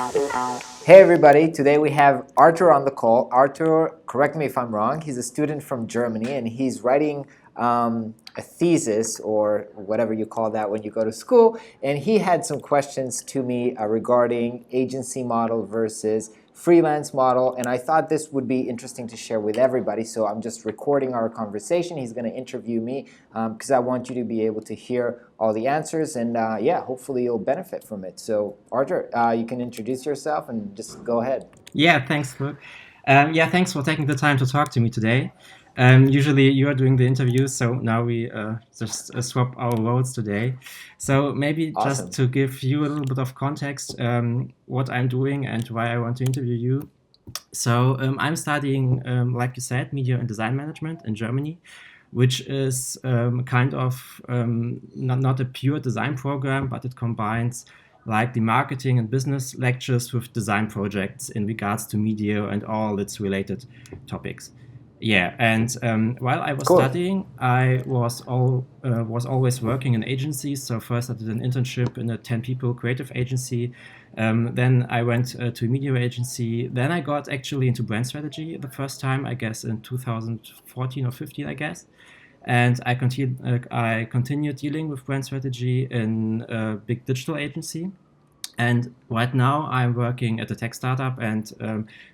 Hey everybody, today we have Artur on the call. Artur, correct me if I'm wrong, he's a student from Germany and he's writing a thesis or whatever you call that when you go to school, and he had some questions to me regarding agency model versus freelance model, and I thought this would be interesting to share with everybody, so I'm just recording our conversation. He's going to interview me because I want you to be able to hear all the answers, and yeah, hopefully you'll benefit from it. So Artur, you can introduce yourself and just go ahead. Yeah, thanks, Luke. Thanks for taking the time to talk to me today. Usually you are doing the interviews, so now we just swap our roles today. So maybe just Awesome. to give you a little bit of context, what I'm doing and why I want to interview you. So I'm studying, like you said, media and design management in Germany, which is kind of not a pure design program, but it combines like the marketing and business lectures with design projects in regards to media and all its related topics. Yeah, and while I was Cool. studying, I was always working in agencies. So first I did an internship in a 10-people creative agency. Then I went to a media agency. Then I got actually into brand strategy the first time, I guess, in 2014 or 15, I guess. And I continued dealing with brand strategy in a big digital agency. And right now I'm working at a tech startup, and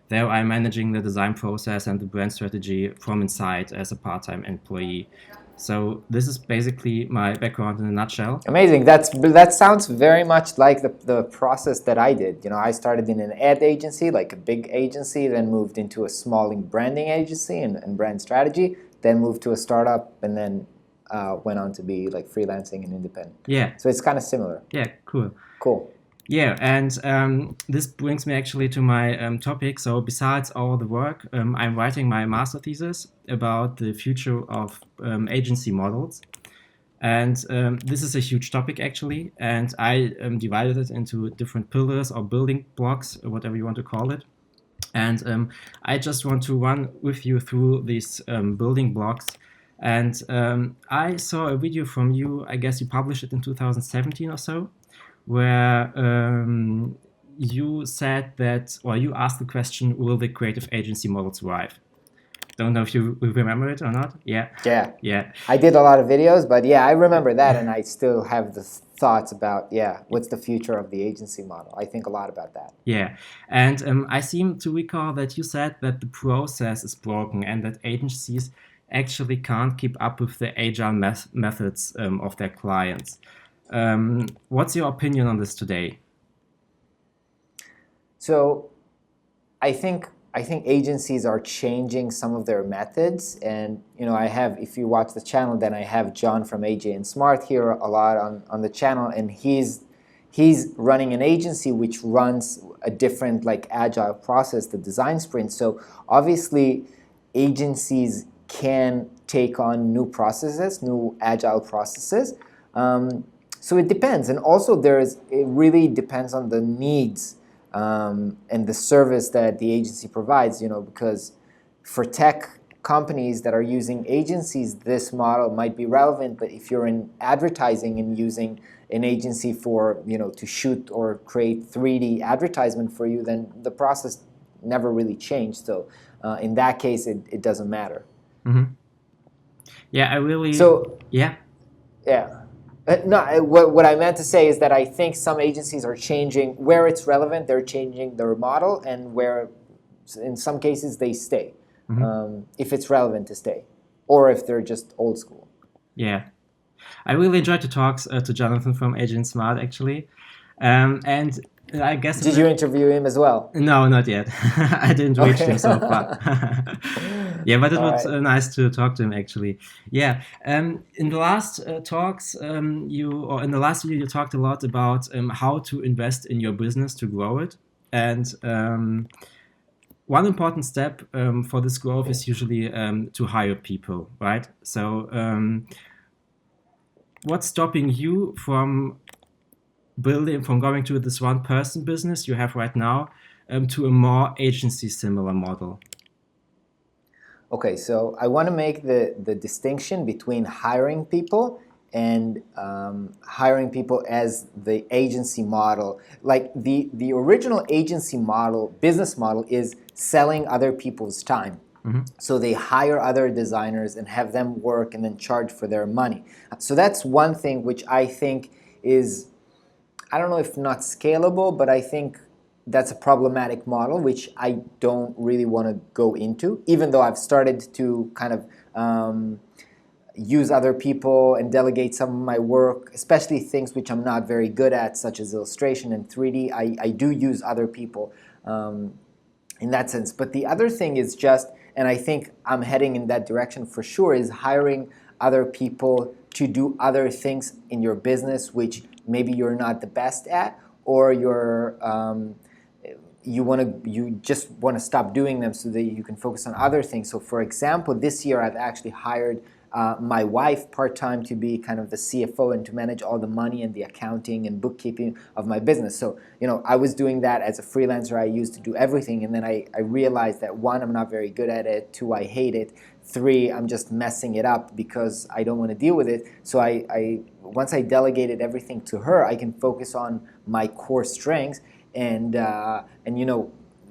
there I'm managing the design process and the brand strategy from inside as a part-time employee. So this is basically my background in a nutshell. Amazing. That sounds very much like the process that I did. You know, I started in an ad agency, like a big agency, then moved into a small branding agency and brand strategy, then moved to a startup, and then went on to be like freelancing and independent. Yeah, So it's kind of similar. yeah, cool. Cool. Yeah, and this brings me actually to my topic. So besides all the work, I'm writing my master thesis about the future of agency models. And this is a huge topic actually, and I divided it into different pillars or building blocks, whatever you want to call it. And I just want to run with you through these building blocks. And I saw a video from you, I guess you published it in 2017 or so, where you said that, or you asked the question, will the creative agency model survive? Don't know if you remember it or not. Yeah. Yeah. Yeah. I did a lot of videos, but yeah, I remember that, and I still have the thoughts about, yeah, what's the future of the agency model. I think a lot about that. Yeah. And I seem to recall that you said that the process is broken and that agencies actually can't keep up with the agile methods of their clients. What's your opinion on this today? So I think agencies are changing some of their methods, and you know, I have, if you watch the channel, then I have John from AJ and Smart here a lot on the channel, and he's running an agency which runs a different like agile process, the design sprint. So obviously agencies can take on new processes, new agile processes. So it depends, and also it really depends on the needs and the service that the agency provides. You know, because for tech companies that are using agencies, this model might be relevant. But if you're in advertising and using an agency for, you know, to shoot or create 3D advertisement for you, then the process never really changed. So in that case, it doesn't matter. Mm-hmm. Yeah, I really. So Yeah. yeah. No, what I meant to say is that I think some agencies are changing where it's relevant. They're changing their model, and where, in some cases, they stay if it's relevant to stay, or if they're just old school. Yeah. I really enjoyed the talks to Jonathan from Agent Smart, actually. And I guess... Did you interview him as well? No, not yet. I didn't reach him so far. Yeah, but it was nice to talk to him, actually. Yeah. In the last talks, in the last video, you talked a lot about how to invest in your business to grow it. And one important step for this growth is usually to hire people, right? So what's stopping you from going to this one-person business you have right now to a more agency-similar model? Okay, so I want to make the distinction between hiring people and hiring people as the agency model. Like the original agency model, business model, is selling other people's time. So they hire other designers and have them work and then charge for their money. So that's one thing which I think is, I don't know if not scalable, but I think that's a problematic model, which I don't really want to go into, even though I've started to kind of use other people and delegate some of my work, especially things which I'm not very good at, such as illustration and 3D. I do use other people in that sense. But the other thing is just, and I think I'm heading in that direction for sure, is hiring other people to do other things in your business which maybe you're not the best at, or you just want to stop doing them so that you can focus on other things. So for example, this year I've actually hired my wife part-time to be kind of the CFO and to manage all the money and the accounting and bookkeeping of my business. So, I was doing that as a freelancer. I used to do everything, and then I realized that, one, I'm not very good at it, two, I hate it, three, I'm just messing it up because I don't want to deal with it. So once I delegated everything to her, I can focus on my core strengths and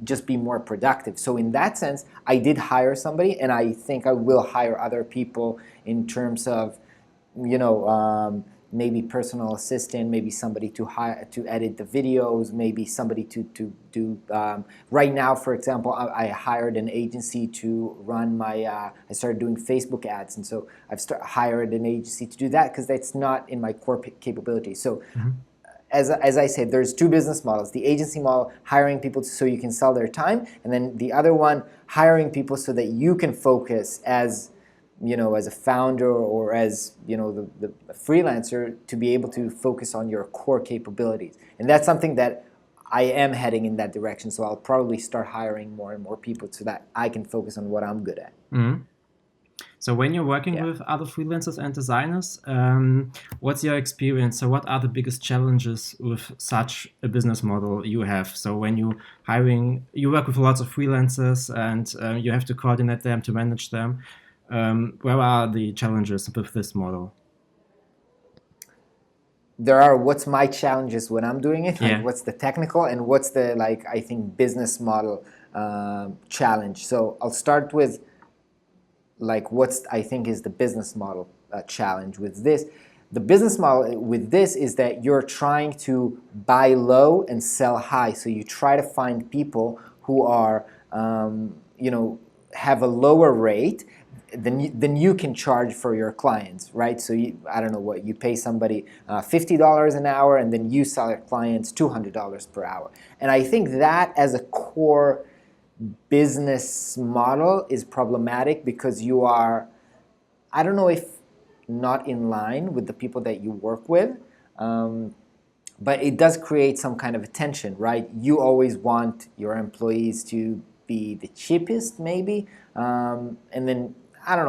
just be more productive. So in that sense, I did hire somebody, and I think I will hire other people in terms of, maybe personal assistant, maybe somebody to hire to edit the videos, maybe somebody to do. Right now, for example, I hired an agency to run my. I started doing Facebook ads, and so I've hired an agency to do that because that's not in my core capability. So. As I said, there's two business models. The agency model, hiring people so you can sell their time, and then the other one, hiring people so that you can focus as a founder or as the freelancer, to be able to focus on your core capabilities. And that's something that I am heading in that direction. So I'll probably start hiring more and more people so that I can focus on what I'm good at. So when you're working with other freelancers and designers, what's your experience? So what are the biggest challenges with such a business model you have? So when you work with lots of freelancers and you have to coordinate them, to manage them. Where are the challenges with this model? There are, what's my challenges when I'm doing it? Yeah. What's the technical, and what's the, I think, business model challenge. So I'll start with what's I think is the business model challenge with this. The business model with this is that you're trying to buy low and sell high. So you try to find people who are, have a lower rate than you can charge for your clients, right? So I don't know what, you pay somebody $50 an hour, and then you sell your clients $200 per hour. And I think that as a core business model is problematic because you are, I don't know if not in line with the people that you work with, but it does create some kind of a tension, right? You always want your employees to be the cheapest, maybe, and then I don't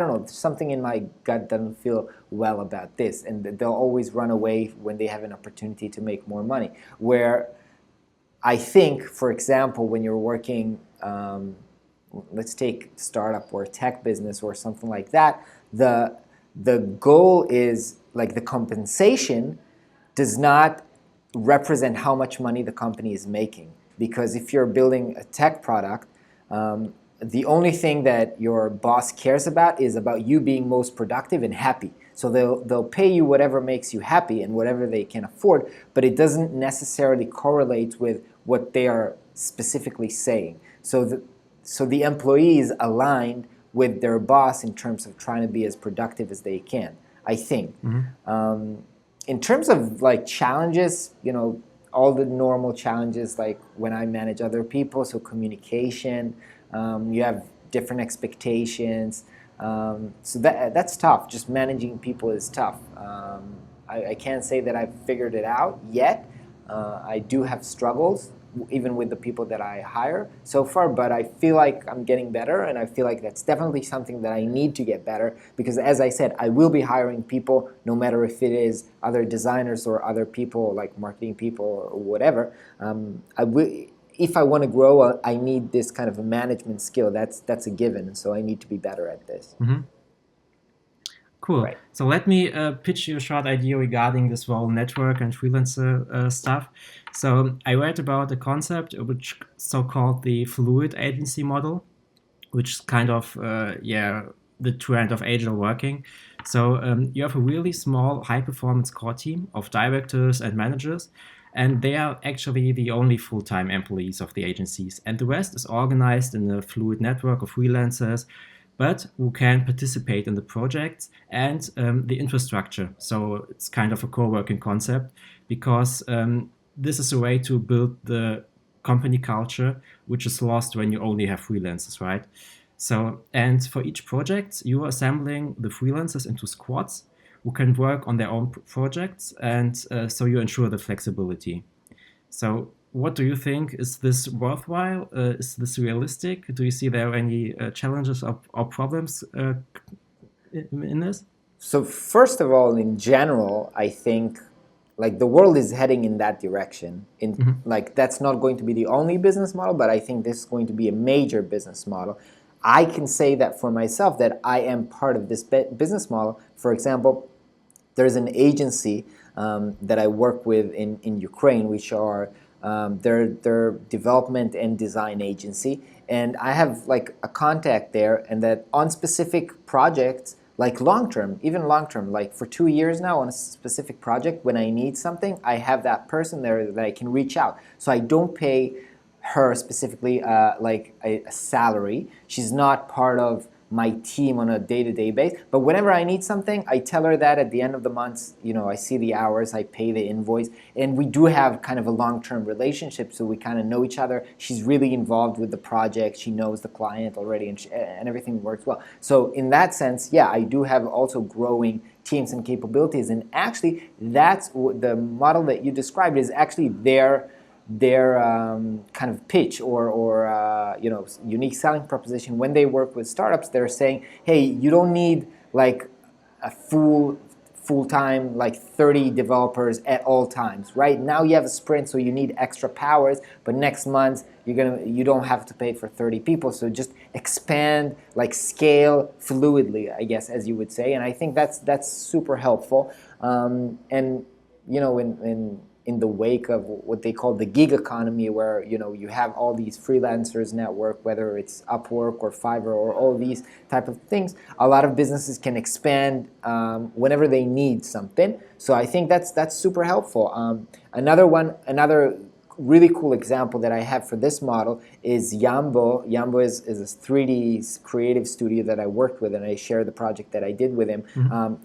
know, something in my gut doesn't feel well about this, and they'll always run away when they have an opportunity to make more money. Where I think, for example, when you're working, let's take startup or tech business or something like that, the goal is, the compensation does not represent how much money the company is making. Because if you're building a tech product, the only thing that your boss cares about is about you being most productive and happy. So they'll pay you whatever makes you happy and whatever they can afford, but it doesn't necessarily correlate with what they are specifically saying. So the employee is aligned with their boss in terms of trying to be as productive as they can, I think. In terms of challenges, all the normal challenges, like when I manage other people, so communication, you have different expectations. So that's tough. Just managing people is tough. I can't say that I've figured it out yet. I do have struggles, even with the people that I hire so far, but I feel like I'm getting better, and I feel like that's definitely something that I need to get better, because as I said, I will be hiring people no matter if it is other designers or other people like marketing people or whatever. If I want to grow, I need this kind of a management skill. That's a given, so I need to be better at this. Cool. Right. So let me pitch you a short idea regarding this whole network and freelancer stuff. So I read about a concept which so-called the fluid agency model, which is kind of the trend of agile working. So you have a really small high-performance core team of directors and managers, and they are actually the only full-time employees of the agencies. And the rest is organized in a fluid network of freelancers, but who can participate in the projects and the infrastructure. So it's kind of a co-working concept because this is a way to build the company culture, which is lost when you only have freelancers, right? So, and for each project, you are assembling the freelancers into squads who can work on their own projects, and so you ensure the flexibility. So, what do you think? Is this worthwhile? Is this realistic? Do you see there are any challenges or problems in this? So first of all, in general, I think like the world is heading in that direction. In like that's not going to be the only business model, but I think this is going to be a major business model. I can say that for myself that I am part of this business model. For example, there's an agency that I work with in Ukraine, which are their development and design agency, and I have like a contact there, and that on specific projects, like long term, even long term, like for 2 years now on a specific project, when I need something, I have that person there that I can reach out. So I don't pay her specifically like a salary. She's not part of my team on a day-to-day basis. But whenever I need something, I tell her that at the end of the month, you know, I see the hours, I pay the invoice, and we do have kind of a long-term relationship, so we kind of know each other. She's really involved with the project. She knows the client already, and everything works well. So in that sense, yeah, I do have also growing teams and capabilities. And actually, that's the model that you described is actually their kind of pitch or you know, unique selling proposition. When they work with startups, they're saying, hey, you don't need like a full-time like 30 developers at all times. Right now you have a sprint, so you need extra powers, but next month you don't have to pay for 30 people, so just expand, like scale fluidly, I guess, as you would say. And I think that's super helpful. And you know, in the wake of what they call the gig economy, where you know you have all these freelancers network, whether it's Upwork or Fiverr or all these type of things, a lot of businesses can expand whenever they need something. So I think that's super helpful. Another really cool example that I have for this model is Yambo. Yambo is a 3D creative studio that I worked with, and I share the project that I did with him.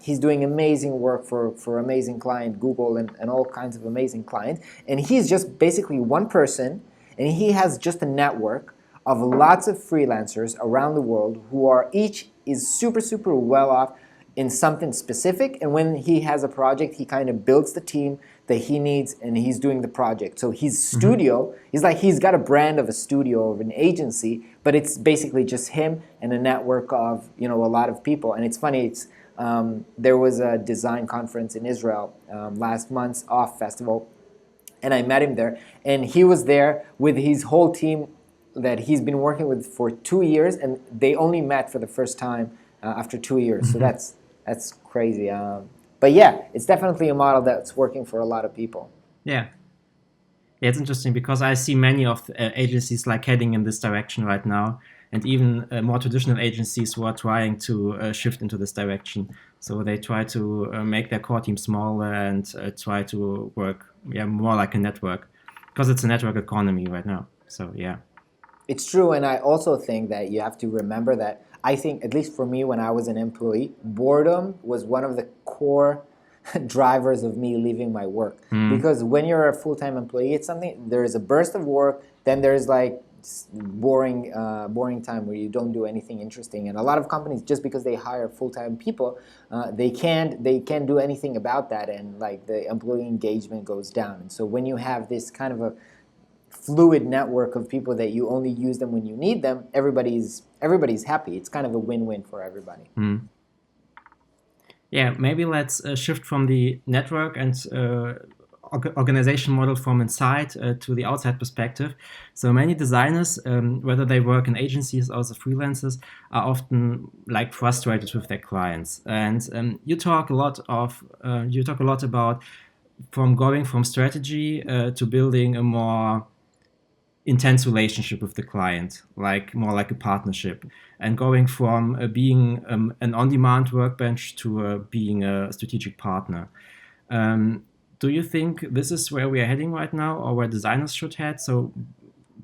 He's doing amazing work for amazing client, Google, and all kinds of amazing clients. And he's just basically one person, and he has just a network of lots of freelancers around the world who are each is super well off in something specific, and when he has a project, he kind of builds the team that he needs, and he's doing the project. So his studio is like he's got a brand of a studio, of an agency, but it's basically just him and a network of, you know, a lot of people. And it's funny, it's there was a design conference in Israel last month, Off Festival, and I met him there, and he was there with his whole team that he's been working with for 2 years, and they only met for the first time after 2 years. So that's crazy. But yeah, it's definitely a model that's working for a lot of people. Yeah. Yeah, it's interesting because I see many of agencies like heading in this direction right now, and even more traditional agencies who are trying to shift into this direction. So they try to make their core team smaller and try to work more like a network, because it's a network economy right now. So yeah. It's true, and I also think that you have to remember that I think, at least for me, when I was an employee, boredom was one of the core drivers of me leaving my work. Because when you're a full-time employee, it's something, there is a burst of work, then there's like boring time where you don't do anything interesting. And a lot of companies, just because they hire full-time people, they can't do anything about that, and like the employee engagement goes down. And so when you have this kind of a fluid network of people that you only use them when you need them, everybody's happy. It's kind of a win-win for everybody. Yeah, maybe let's shift from the network and organization model from inside to the outside perspective. So many designers, whether they work in agencies or as freelancers, are often like frustrated with their clients. And you talk a lot about from going from strategy to building a more intense relationship with the client, like more like a partnership, and going from being an on-demand workbench to being a strategic partner. Do you think this is where we are heading right now, or where designers should head? So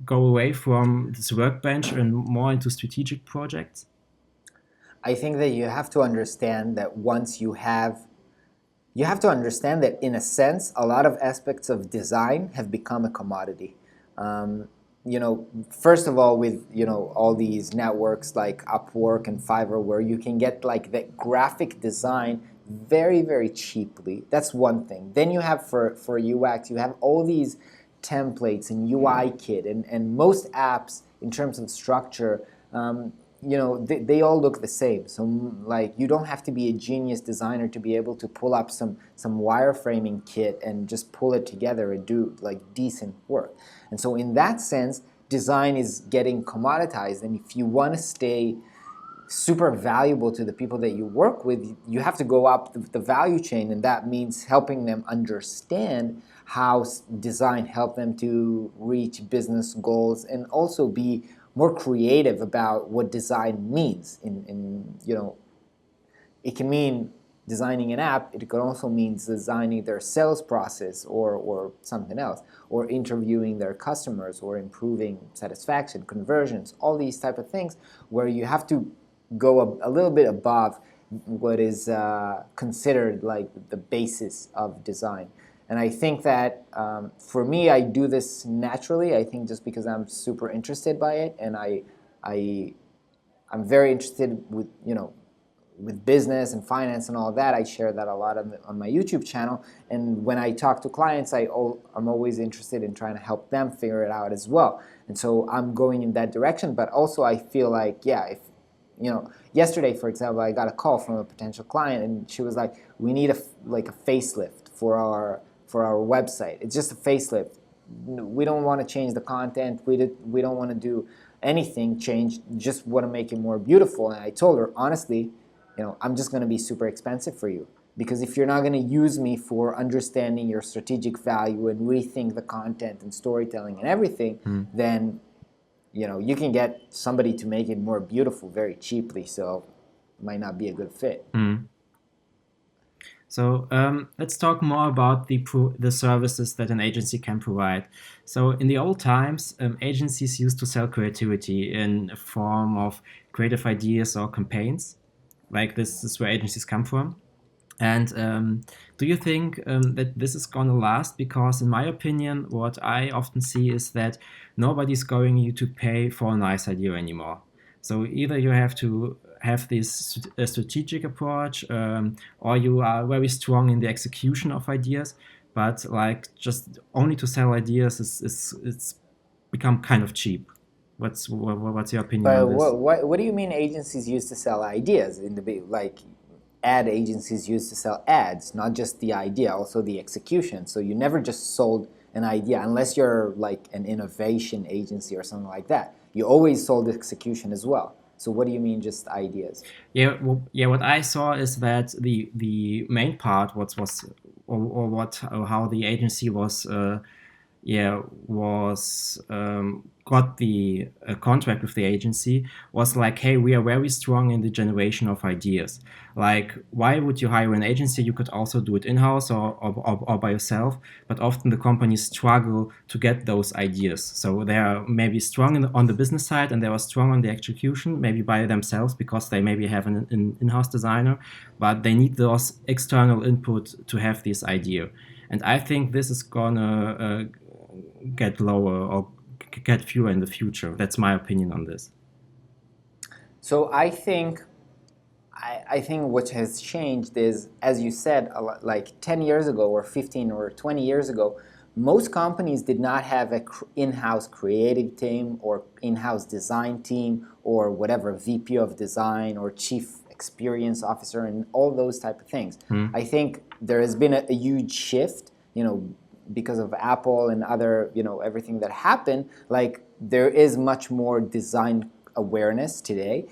go away from this workbench and more into strategic projects? I think that you have to understand that you have to understand that in a sense, a lot of aspects of design have become a commodity. First of all, with all these networks like Upwork and Fiverr, where you can get like the graphic design very, very cheaply. That's one thing. Then you have for UX, you have all these templates and UI kit and most apps in terms of structure. They all look the same. So like you don't have to be a genius designer to be able to pull up some wireframing kit and just pull it together and do like decent work. And so in that sense, design is getting commoditized. And if you want to stay super valuable to the people that you work with, you have to go up the value chain, and that means helping them understand how design help them to reach business goals and also be more creative about what design means. It can mean designing an app. It could also mean designing their sales process or something else, or interviewing their customers, or improving satisfaction, conversions, all these type of things where you have to go a little bit above what is considered like the basis of design. And I think that for me, I do this naturally. I think just because I'm super interested by it, and I'm very interested with business and finance and all that. I share that a lot on my YouTube channel. And when I talk to clients, I'm always interested in trying to help them figure it out as well. And so I'm going in that direction. But also I feel like, if yesterday, for example, I got a call from a potential client, and she was like, "We need a facelift for our website. It's just a facelift. We don't want to change the content. We don't want to do anything change. Just want to make it more beautiful." And I told her, honestly, I'm just going to be super expensive for you, because if you're not going to use me for understanding your strategic value and rethink the content and storytelling and everything, then you can get somebody to make it more beautiful very cheaply. So it might not be a good fit. So let's talk more about the services that an agency can provide. So in the old times, agencies used to sell creativity in a form of creative ideas or campaigns. Like this is where agencies come from. And do you think that this is going to last? Because in my opinion, what I often see is that nobody's going you to pay for a nice idea anymore. So either you have to have this strategic approach, or you are very strong in the execution of ideas. But like just only to sell ideas it's become kind of cheap. What's your opinion on this? What do you mean agencies used to sell ideas in the big, like ad agencies used to sell ads, not just the idea, also the execution. So you never just sold an idea unless you're like an innovation agency or something like that. You always sold execution as well. So what do you mean just ideas? Yeah, what I saw is that the main part how the agency was got the contract with the agency was like, hey, we are very strong in the generation of ideas. Like, why would you hire an agency? You could also do it in-house or by yourself, but often the companies struggle to get those ideas. So they are maybe strong on the business side, and they are strong on the execution, maybe by themselves because they maybe have an in-house designer, but they need those external input to have this idea. And I think this is gonna get lower or get fewer in the future. That's my opinion on this. So I think what has changed is, as you said, like 10 years ago or 15 or 20 years ago, most companies did not have an in-house creative team or in-house design team or whatever, VP of design or chief experience officer and all those type of things. I think there has been a huge shift. because of Apple and other, everything that happened, like there is much more design awareness today.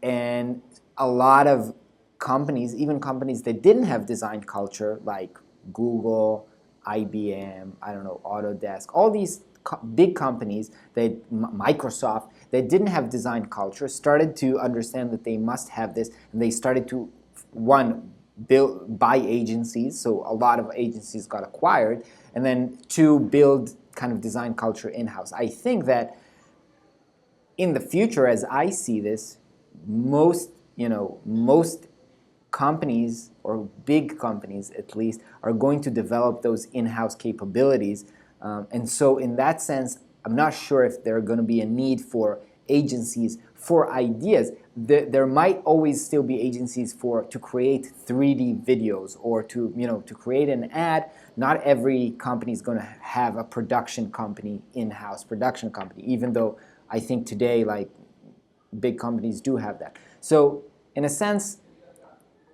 And a lot of companies, even companies that didn't have design culture, like Google, IBM, I don't know, Autodesk, all these big companies, Microsoft, that didn't have design culture, started to understand that they must have this, and they started to, one, buy agencies, so a lot of agencies got acquired, and then two, build kind of design culture in-house. I think that in the future, as I see this, most companies, or big companies at least, are going to develop those in-house capabilities. And so in that sense, I'm not sure if there are going to be a need for agencies for ideas. There might always still be agencies to create 3D videos, or to create an ad. Not every company is going to have a production company, in-house production company, even though I think today, like, big companies do have that. So in a sense,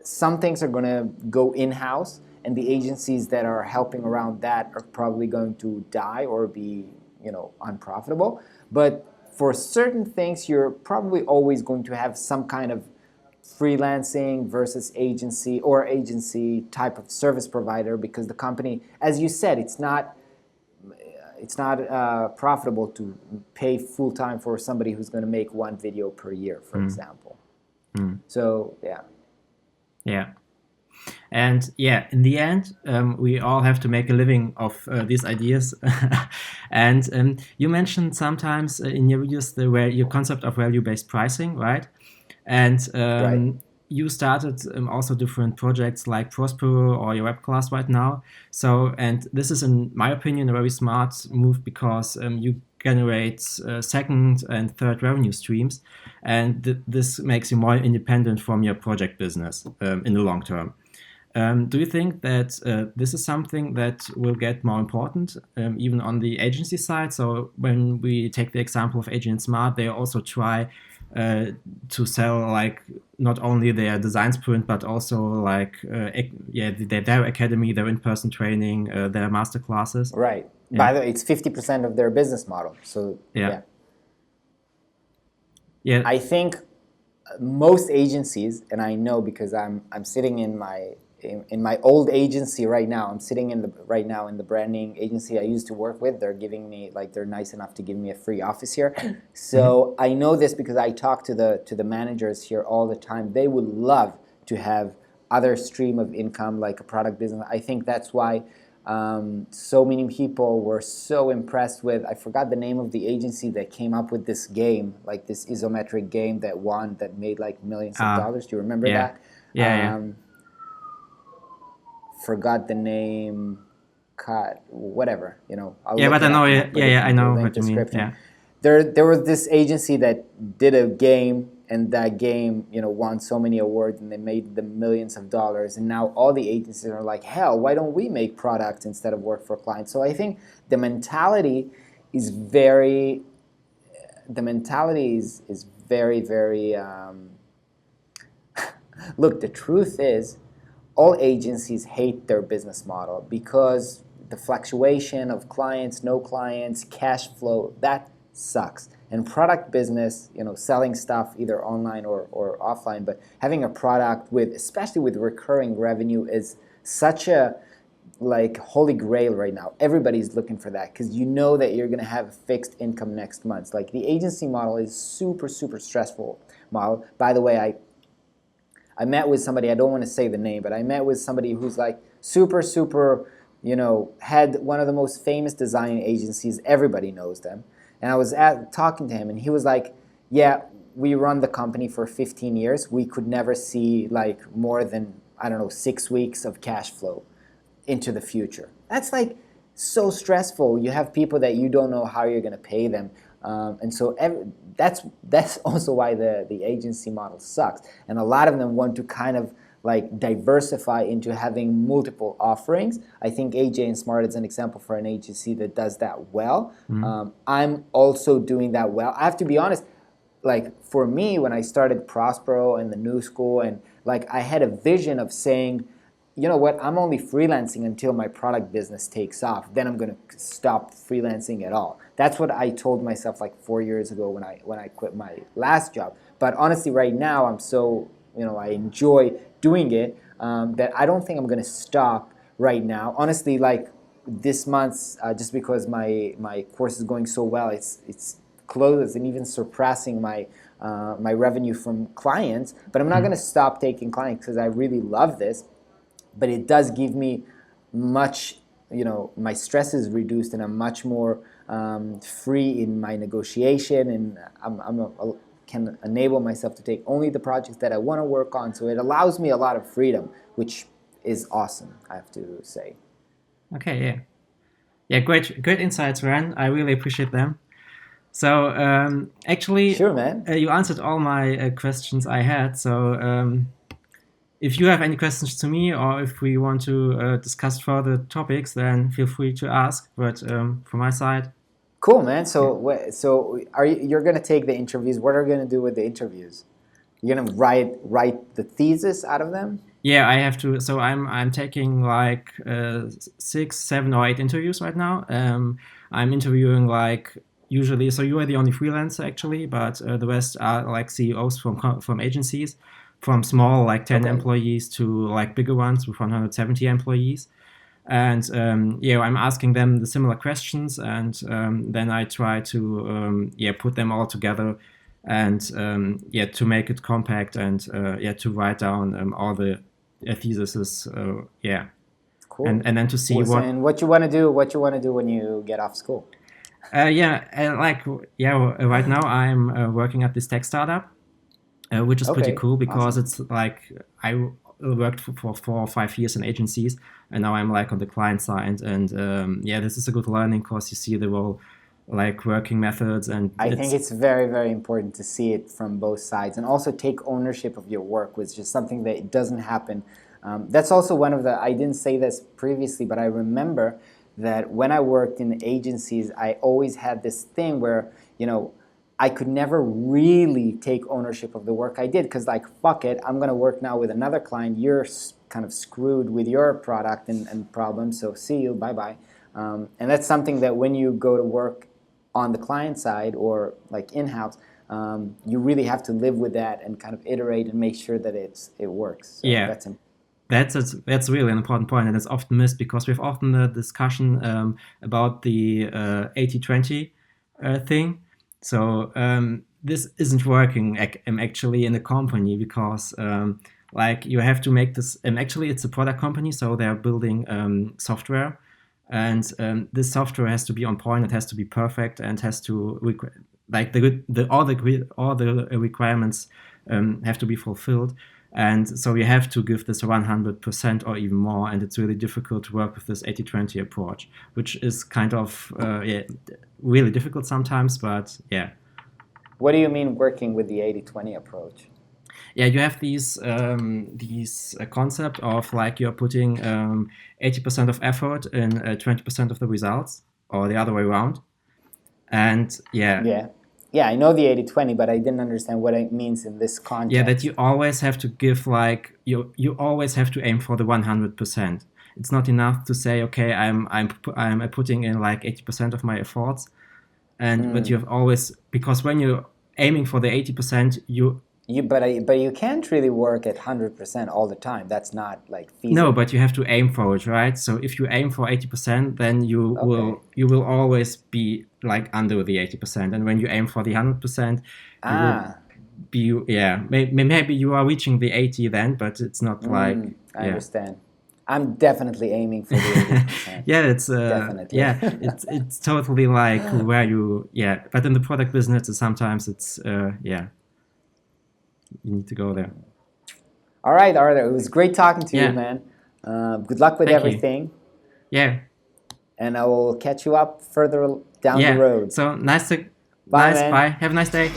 some things are going to go in-house, and the agencies that are helping around that are probably going to die or be, unprofitable. But for certain things, you're probably always going to have some kind of freelancing versus agency, or agency type of service provider, because the company, as you said, it's not profitable to pay full-time for somebody who's going to make one video per year, for example. So, yeah. Yeah. And yeah, in the end, we all have to make a living of these ideas. And you mentioned sometimes in your videos your concept of value-based pricing, right? And Right. you started also different projects like Prospero or your web class right now. So, and this is, in my opinion, a very smart move, because you generate second and third revenue streams, and this makes you more independent from your project business in the long term. Do you think that this is something that will get more important even on the agency side? So when we take the example of Agent Smart, they also try to sell, like, not only their design sprint, but also like their academy, their in-person training, their master classes. Right. Yeah. By the way, it's 50% of their business model. So Yeah. I think most agencies, and I know because I'm sitting in my old agency right now. I'm sitting in the branding agency I used to work with. They're giving me, like, they're nice enough to give me a free office here. So I know this because I talk to the managers here all the time. They would love to have other stream of income, like a product business. I think that's why so many people were so impressed with, I forgot the name of the agency that came up with this game, like this isometric game that made like millions of dollars. Do you remember that? Yeah. Forgot the name, whatever, I'll Yeah, look but I it know up and it. I'll put Yeah, it I in the know link what you mean. description. Yeah. There was this agency that did a game, and that game, won so many awards, and they made them millions of dollars. And now all the agencies are like, hell, why don't we make products instead of work for clients? So I think the mentality is very, very. Look, the truth is, all agencies hate their business model because the fluctuation of clients, no clients, cash flow, that sucks. And product business, selling stuff either online or offline, but having a product especially with recurring revenue, is such a, like, holy grail right now. Everybody's looking for that because you know that you're going to have a fixed income next month. Like, the agency model is super, super stressful model. By the way, I met with somebody, I don't want to say the name, but I met with somebody who's like super, super, had one of the most famous design agencies. Everybody knows them. And I was talking to him, and he was like, yeah, we run the company for 15 years. We could never see, like, more than, I don't know, 6 weeks of cash flow into the future. That's, like, so stressful. You have people that you don't know how you're going to pay them. And so that's also why the agency model sucks. And a lot of them want to kind of, like, diversify into having multiple offerings. I think AJ and Smart is an example for an agency that does that well. I'm also doing that well. I have to be honest, like, for me, when I started Prospero and the New School, and, like, I had a vision of saying, you know what, I'm only freelancing until my product business takes off. Then I'm going to stop freelancing at all. That's what I told myself like 4 years ago when I quit my last job. But honestly, right now, I'm so, you know, I enjoy doing it that I don't think I'm going to stop right now. Honestly, like this month, just because my course is going so well, it's close and even surpassing my revenue from clients. But I'm not going to stop taking clients because I really love this. But it does give me much, you know, my stress is reduced and I'm much more free in my negotiation, and can enable myself to take only the projects that I want to work on. So it allows me a lot of freedom, which is awesome, I have to say. Okay, yeah. Yeah, great insights, Ran. I really appreciate them. So actually, Sure, man. You answered all my questions I had. So if you have any questions to me, or if we want to discuss further topics, then feel free to ask. But from my side, cool, man. So you're gonna take the interviews? What are you gonna do with the interviews? You're gonna write the thesis out of them? yeah, I have to. So I'm taking like 6, 7, or 8 interviews right now. I'm interviewing like usually. So you are the only freelancer actually, but the rest are like CEOs from agencies, from small like 10 employees to like bigger ones with 170 employees. And yeah, I'm asking them the similar questions, and then I try to put them all together, and yeah, to make it compact, and yeah, to write down all the theses. Yeah, Cool. And then to see and what you want to do. What you want to do when you get off school? Right now I'm working at this tech startup, which is pretty cool because it's like I worked for 4 or 5 years in agencies, and now I'm like on the client side, and yeah, this is a good learning course. You see the whole like working methods, and I think it's very, very important to see it from both sides, and also take ownership of your work, which is something that doesn't happen. That's also one of the, I didn't say this previously, but I remember that when I worked in agencies, I always had this thing where, you know, I could never really take ownership of the work I did, because like, fuck it, I'm going to work now with another client. You're kind of screwed with your product and problems, so see you, bye-bye. And that's something that when you go to work on the client side or like in-house, you really have to live with that and kind of iterate and make sure that it works. So yeah, that's really an important point, and it's often missed because we have often the discussion about the 80-20 thing. So this isn't working actually in a company, because like you have to make this, and actually it's a product company, so they're building software, and this software has to be on point, it has to be perfect, and has to like all the requirements have to be fulfilled. And so you have to give this 100% or even more, and it's really difficult to work with this 80-20 approach, which is kind of really difficult sometimes, but yeah. What do you mean working with the 80-20 approach? Yeah, you have these concept of like you're putting 80% of effort in 20% of the results, or the other way around. And yeah, I know the 80-20, but I didn't understand what it means in this context. Yeah, that you always have to give like you always have to aim for the 100%. It's not enough to say, okay, I'm putting in like 80% of my efforts, and but you have always, because when you're aiming for the 80%, but you can't really work at 100% all the time. That's not like feasible. No, but you have to aim for it, right? So if you aim for 80%, then you will always be like under the 80%, and when you aim for the 100%, you will be maybe you are reaching the 80 then, but it's not like I understand. I'm definitely aiming for the 80%. Yeah, it's definitely. Yeah, it's totally like where you but in the product business sometimes it's you need to go there. All right, Artur. It was great talking to you, man. Good luck with everything. Yeah. And I will catch you up further down the road. So nice to bye. Have a nice day.